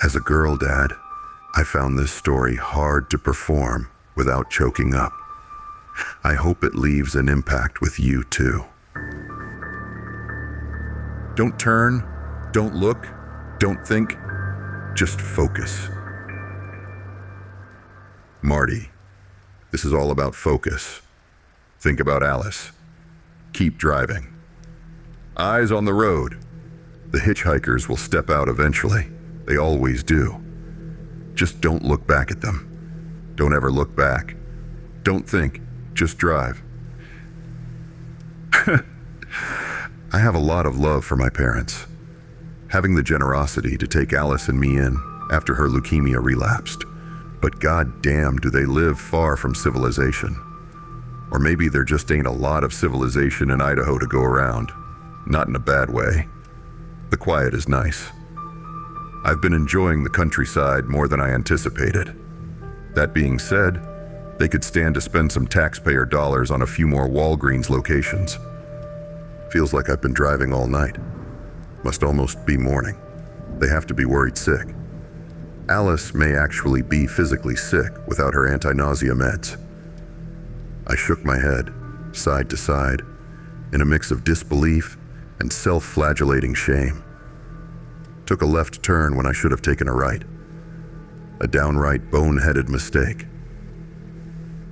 As a girl dad, I found this story hard to perform without choking up. I hope it leaves an impact with you too. Don't turn, don't look, don't think, just focus. Marty, this is all about focus. Think about Alice. Keep driving. Eyes on the road. The hitchhikers will step out eventually. They always do. Just don't look back at them. Don't ever look back. Don't think, just drive. I have a lot of love for my parents. Having the generosity to take Alice and me in after her leukemia relapsed. But goddamn, do they live far from civilization. Or maybe there just ain't a lot of civilization in Idaho to go around. Not in a bad way. The quiet is nice. I've been enjoying the countryside more than I anticipated. That being said, they could stand to spend some taxpayer dollars on a few more Walgreens locations. Feels like I've been driving all night. Must almost be morning. They have to be worried sick. Alice may actually be physically sick without her anti-nausea meds. I shook my head, side to side, in a mix of disbelief and self-flagellating shame. Took a left turn when I should have taken a right. A downright boneheaded mistake.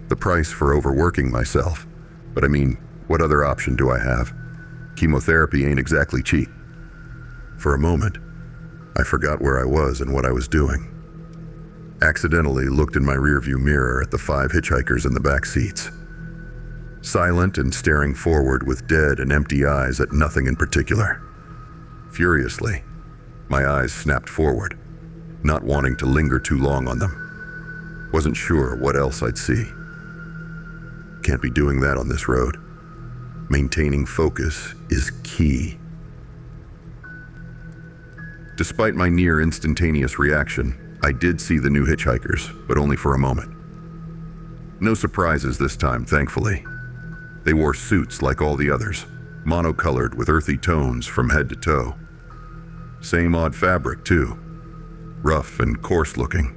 The price for overworking myself, but I mean, what other option do I have? Chemotherapy ain't exactly cheap. For a moment, I forgot where I was and what I was doing. Accidentally looked in my rearview mirror at the 5 hitchhikers in the back seats. Silent and staring forward with dead and empty eyes at nothing in particular. Furiously, my eyes snapped forward, not wanting to linger too long on them. Wasn't sure what else I'd see. Can't be doing that on this road. Maintaining focus is key. Despite my near instantaneous reaction, I did see the new hitchhikers, but only for a moment. No surprises this time, thankfully. They wore suits like all the others, monocolored with earthy tones from head to toe. Same odd fabric, too. Rough and coarse looking,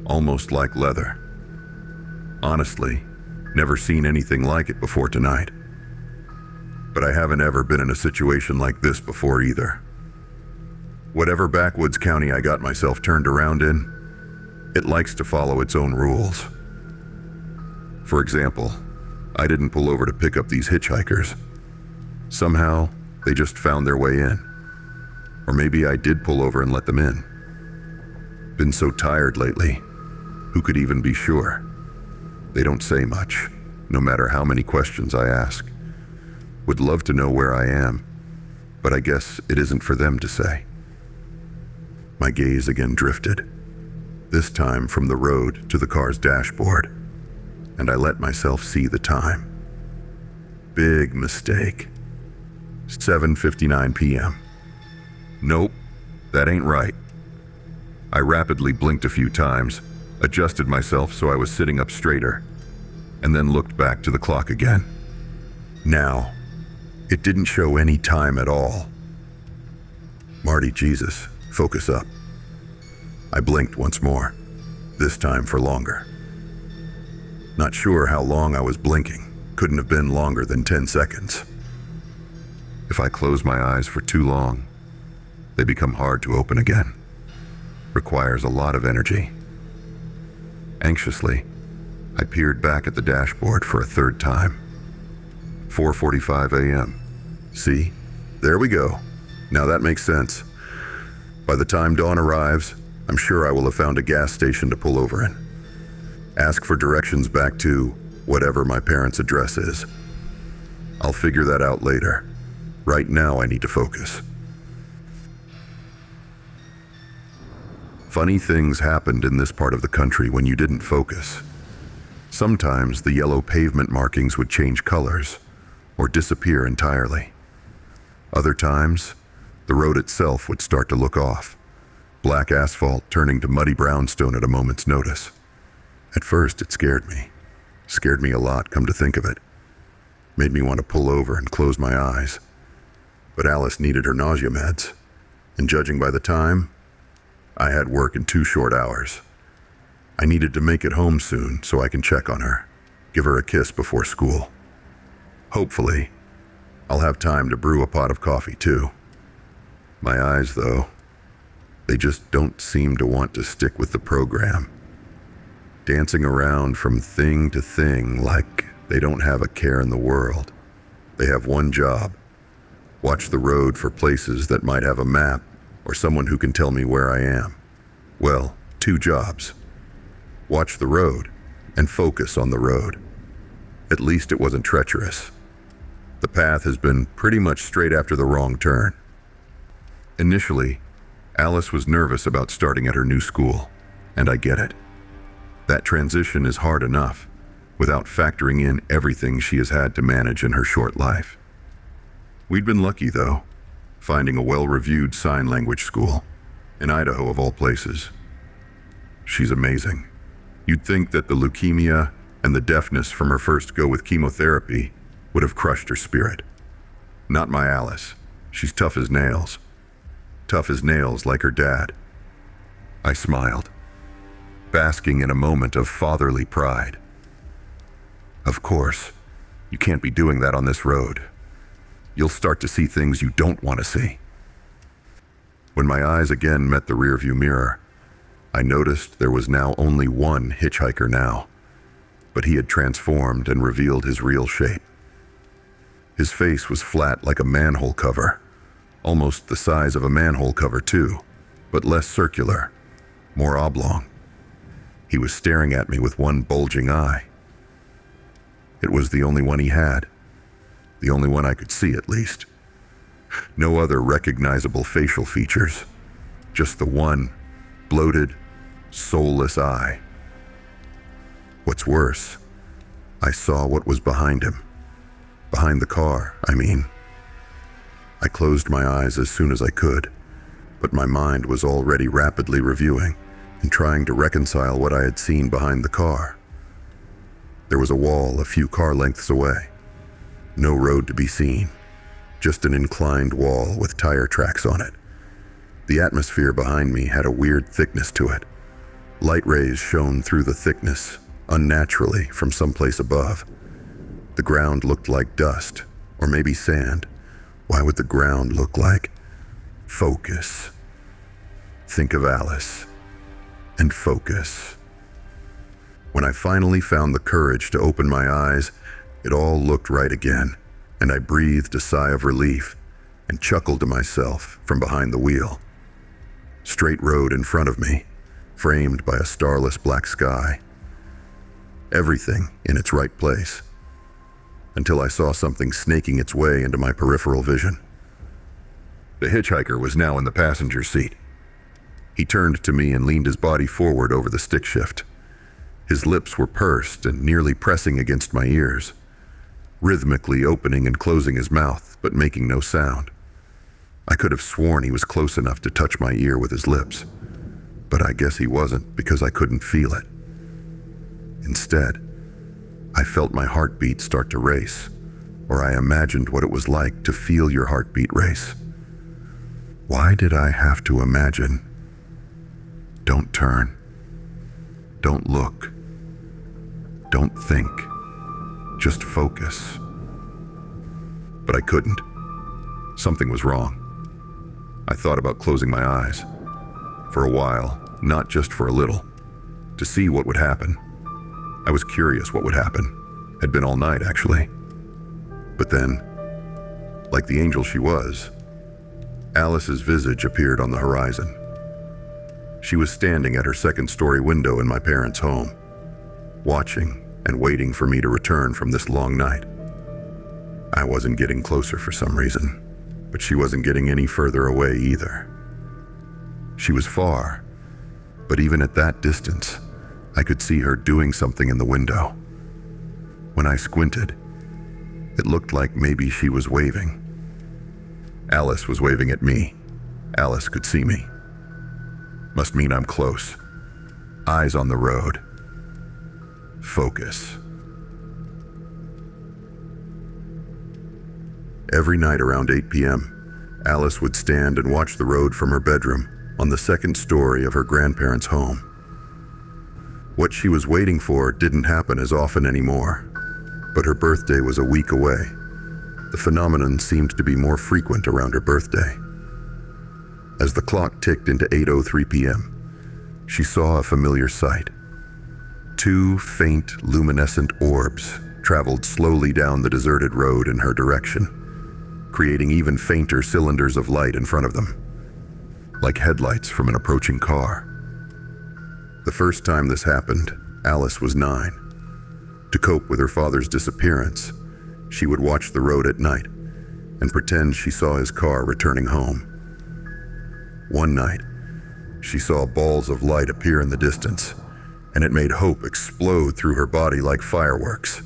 almost like leather. Honestly, never seen anything like it before tonight. But I haven't ever been in a situation like this before either. Whatever backwoods county I got myself turned around in, it likes to follow its own rules. For example, I didn't pull over to pick up these hitchhikers. Somehow, they just found their way in. Or maybe I did pull over and let them in. Been so tired lately, who could even be sure? They don't say much, no matter how many questions I ask. Would love to know where I am, but I guess it isn't for them to say. My gaze again drifted, this time from the road to the car's dashboard, and I let myself see the time. Big mistake. 7:59 p.m. Nope, that ain't right. I rapidly blinked a few times, adjusted myself so I was sitting up straighter, and then looked back to the clock again. Now, it didn't show any time at all. Marty, Jesus, focus up. I blinked once more, this time for longer. Not sure how long I was blinking. Couldn't have been longer than 10 seconds. If I close my eyes for too long, they become hard to open again. Requires a lot of energy. Anxiously, I peered back at the dashboard for a third time. 4:45 a.m. See? There we go. Now that makes sense. By the time dawn arrives, I'm sure I will have found a gas station to pull over in. Ask for directions back to whatever my parents' address is. I'll figure that out later. Right now, I need to focus. Funny things happened in this part of the country when you didn't focus. Sometimes the yellow pavement markings would change colors or disappear entirely. Other times, the road itself would start to look off, black asphalt turning to muddy brownstone at a moment's notice. At first, it scared me. Scared me a lot, come to think of it. Made me want to pull over and close my eyes. But Alice needed her nausea meds, and judging by the time, I had work in 2 short hours. I needed to make it home soon so I can check on her, give her a kiss before school. Hopefully, I'll have time to brew a pot of coffee too. My eyes, though, they just don't seem to want to stick with the program. Dancing around from thing to thing like they don't have a care in the world. They have one job: watch the road for places that might have a map or someone who can tell me where I am. Well, 2 jobs. Watch the road and focus on the road. At least it wasn't treacherous. The path has been pretty much straight after the wrong turn. Initially, Alice was nervous about starting at her new school, and I get it. That transition is hard enough, without factoring in everything she has had to manage in her short life. We'd been lucky, though, finding a well-reviewed sign language school, in Idaho of all places. She's amazing. You'd think that the leukemia and the deafness from her first go with chemotherapy would have crushed her spirit. Not my Alice. She's tough as nails. Tough as nails like her dad. I smiled, basking in a moment of fatherly pride. Of course, you can't be doing that on this road. You'll start to see things you don't want to see. When my eyes again met the rearview mirror, I noticed there was now only one hitchhiker now, but he had transformed and revealed his real shape. His face was flat like a manhole cover, almost the size of a manhole cover too, but less circular, more oblong. He was staring at me with one bulging eye. It was the only one he had, the only one I could see at least. No other recognizable facial features, just the one bloated, soulless eye. What's worse, I saw what was behind him. Behind the car, I mean. I closed my eyes as soon as I could, but my mind was already rapidly reviewing and trying to reconcile what I had seen behind the car. There was a wall a few car lengths away. No road to be seen, just an inclined wall with tire tracks on it. The atmosphere behind me had a weird thickness to it. Light rays shone through the thickness, unnaturally, from someplace above. The ground looked like dust, or maybe sand. Why would the ground look like? Focus. Think of Alice. And focus. When I finally found the courage to open my eyes, it all looked right again, and I breathed a sigh of relief and chuckled to myself from behind the wheel. Straight road in front of me, framed by a starless black sky. Everything in its right place, until I saw something snaking its way into my peripheral vision. The hitchhiker was now in the passenger seat. He turned to me and leaned his body forward over the stick shift. His lips were pursed and nearly pressing against my ears, rhythmically opening and closing his mouth, but making no sound. I could have sworn he was close enough to touch my ear with his lips, but I guess he wasn't because I couldn't feel it. Instead, I felt my heartbeat start to race, or I imagined what it was like to feel your heartbeat race. Why did I have to imagine? Don't turn. Don't look. Don't think. Just focus. But I couldn't. Something was wrong. I thought about closing my eyes. For a while, not just for a little. To see what would happen. I was curious what would happen. Had been all night, actually. But then, like the angel she was, Alice's visage appeared on the horizon. She was standing at her second-story window in my parents' home, watching and waiting for me to return from this long night. I wasn't getting closer for some reason, but she wasn't getting any further away either. She was far, but even at that distance, I could see her doing something in the window. When I squinted, it looked like maybe she was waving. Alice was waving at me. Alice could see me. Must mean I'm close. Eyes on the road. Focus. Every night around 8 p.m., Alice would stand and watch the road from her bedroom, on the second story of her grandparents' home. What she was waiting for didn't happen as often anymore, but her birthday was a week away. The phenomenon seemed to be more frequent around her birthday. As the clock ticked into 8:03 p.m., she saw a familiar sight. Two faint, luminescent orbs traveled slowly down the deserted road in her direction, creating even fainter cylinders of light in front of them, like headlights from an approaching car. The first time this happened, Alice was 9. To cope with her father's disappearance, she would watch the road at night and pretend she saw his car returning home. One night, she saw balls of light appear in the distance, and it made hope explode through her body like fireworks.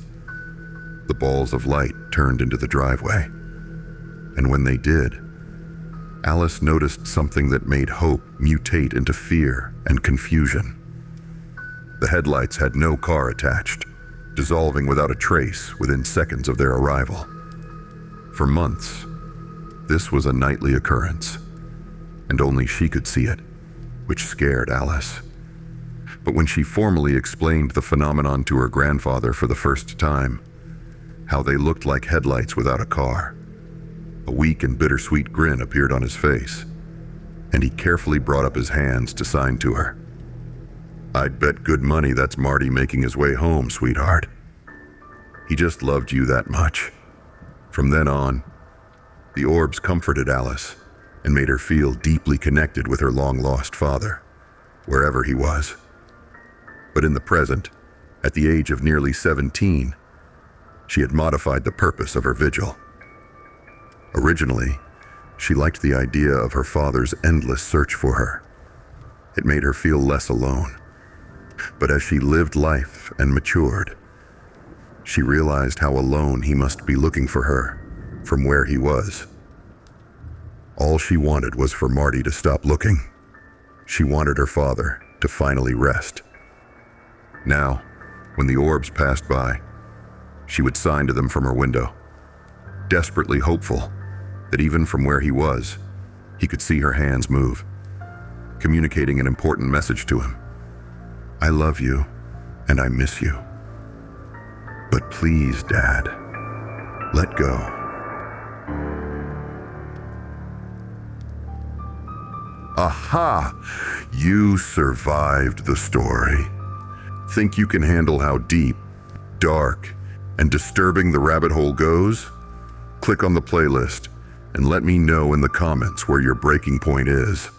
The balls of light turned into the driveway, and when they did, Alice noticed something that made hope mutate into fear and confusion. The headlights had no car attached, dissolving without a trace within seconds of their arrival. For months, this was a nightly occurrence, and only she could see it, which scared Alice. But when she formally explained the phenomenon to her grandfather for the first time, how they looked like headlights without a car, a weak and bittersweet grin appeared on his face, and he carefully brought up his hands to sign to her. "I'd bet good money that's Marty making his way home, sweetheart. He just loved you that much." From then on, the orbs comforted Alice and made her feel deeply connected with her long-lost father, wherever he was. But in the present, at the age of nearly 17, she had modified the purpose of her vigil. Originally, she liked the idea of her father's endless search for her. It made her feel less alone. But as she lived life and matured, she realized how alone he must be looking for her from where he was. All she wanted was for Marty to stop looking. She wanted her father to finally rest. Now, when the orbs passed by, she would sign to them from her window, desperately hopeful that even from where he was, he could see her hands move, communicating an important message to him. "I love you, and I miss you. But please, Dad, let go." Aha! You survived the story. Think you can handle how deep, dark, and disturbing the rabbit hole goes? Click on the playlist and let me know in the comments where your breaking point is.